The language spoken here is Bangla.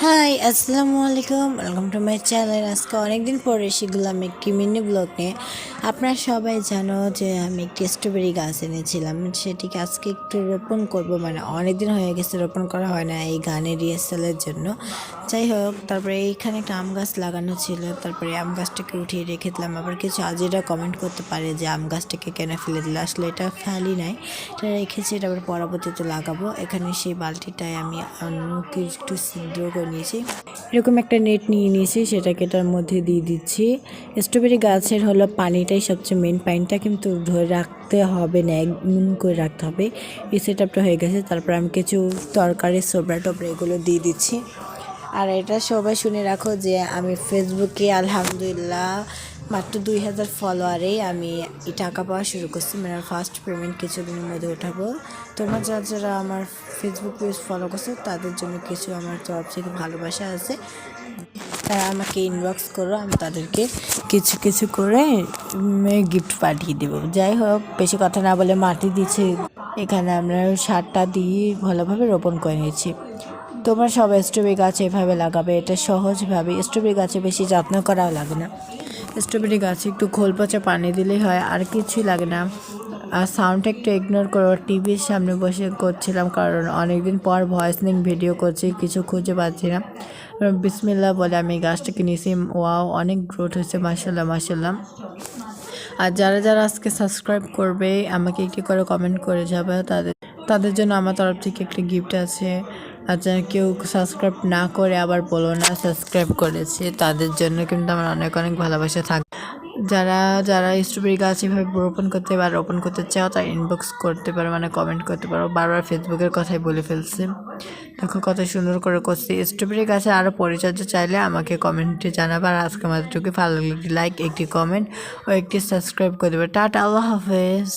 হাই, আসসালামু আলাইকুম। Welcome to my channel. আজকে অনেকদিন পরে শিখলাম একটি মিনি ব্লগ নিয়ে। আপনারা সবাই জানো যে আমি একটি স্ট্রবেরি গাছ এনেছিলাম, সেটিকে আজকে একটু রোপণ করব। মানে অনেকদিন হয়ে গেছে রোপণ করা হয় না এই গানের রিহার্সালের জন্য। যাই হোক, তারপরে এইখানে একটা আম গাছ লাগানো ছিল, তারপরে আম গাছটাকে উঠিয়ে রেখে দিলাম। আবার কিছু আজিরা কমেন্ট করতে পারে যে আম গাছটাকে কেন ফেলে দিলে, আসলে এটা ফেলি নাই, এটা রেখেছি, এটা আবার পরবর্তীতে লাগাবো। এখানে সেই বালতিটায় আমি অন্য কিছু একটু ছিদ্র করে নিয়েছি, এরকম একটা নেট নিয়ে নিয়েছি, সেটাকে এটার মধ্যে দিয়ে দিচ্ছি। স্ট্রবেরি গাছের হলো পানিটাই সবচেয়ে মেন, পানিটা কিন্তু ধরে রাখতে হবে না, একদম করে রাখতে হবে। এই সেট আপটা হয়ে গেছে। তারপর আমি কিছু তরকারি সোবরা টোবরা এগুলো দিয়ে দিচ্ছি। আর এটা সবাই শুনে রাখো যে আমি ফেসবুকে আলহামদুলিল্লাহ মাত্র 2000 ফলোয়ারেই আমি এই টাকা পাওয়া শুরু করছি। মানে ফার্স্ট পেমেন্ট কিছুদিনের মধ্যে উঠাবো। তোমরা যারা যারা আমার ফেসবুক পেজ ফলো করছো তাদের জন্য কিছু আমার তরফ থেকে ভালোবাসা আছে, তারা আমাকে ইনবক্স করো, আমি তাদেরকে কিছু কিছু করে গিফট পাঠিয়ে দেবো। যাই হোক, বেশি কথা না বলে মাটি দিচ্ছি, এখানে আমরা সারটা দিয়ে ভালোভাবে রোপণ করে নিয়েছি। তোমরা সব স্ট্রবেরি গাছ এভাবে লাগাবে, এটা সহজভাবে। স্ট্রবেরি গাছে বেশি যত্ন করাও লাগে না, স্ট্রবেরি গাছে একটু খোল পচা পানি দিলেই হয়, আর কিছুই লাগে না। আর সাউন্ডটা একটু ইগনোর করো, টিভির সামনে বসে করছিলাম কারণ অনেকদিন পর ভয়েস লিঙ্ক ভিডিও করছি, কিছু খুঁজে পাচ্ছি না। বিসমিল্লাহ বলে আমি গাছটাকে নিয়েছি। ওয়াও, অনেক গ্রোথ হয়েছে, মাশাল্লাহ মাশাল্লাহ। আর যারা যারা আজকে সাবস্ক্রাইব করবে আমাকে একটি করে কমেন্ট করে যাবে, তাদের তাদের জন্য আমার তরফ থেকে একটি গিফট আছে। আর যারা কেউ সাবস্ক্রাইব না করে আবার বলো না সাবস্ক্রাইব করেছে, তাদের জন্য কিন্তু আমার অনেক অনেক ভালোবাসা থাকবে। যারা যারা স্ট্রবেরি গাছ এভাবে রোপণ করতে বা রোপণ করতে চাও তারা ইনবক্স করতে পারো, মানে কমেন্ট করতে পারো। বারবার ফেসবুকের কথাই বলে ফেলছে, দেখো কত সুন্দর করে করছি। স্ট্রবেরি গাছে আরও পরিচর্যা চাইলে আমাকে কমেন্টে জানাবে। আর আজকে আমাদেরকে ভালো লাগলে লাইক, একটি কমেন্ট ও একটি সাবস্ক্রাইব করে দেবে। টাটা, আল্লাহ হাফেজ।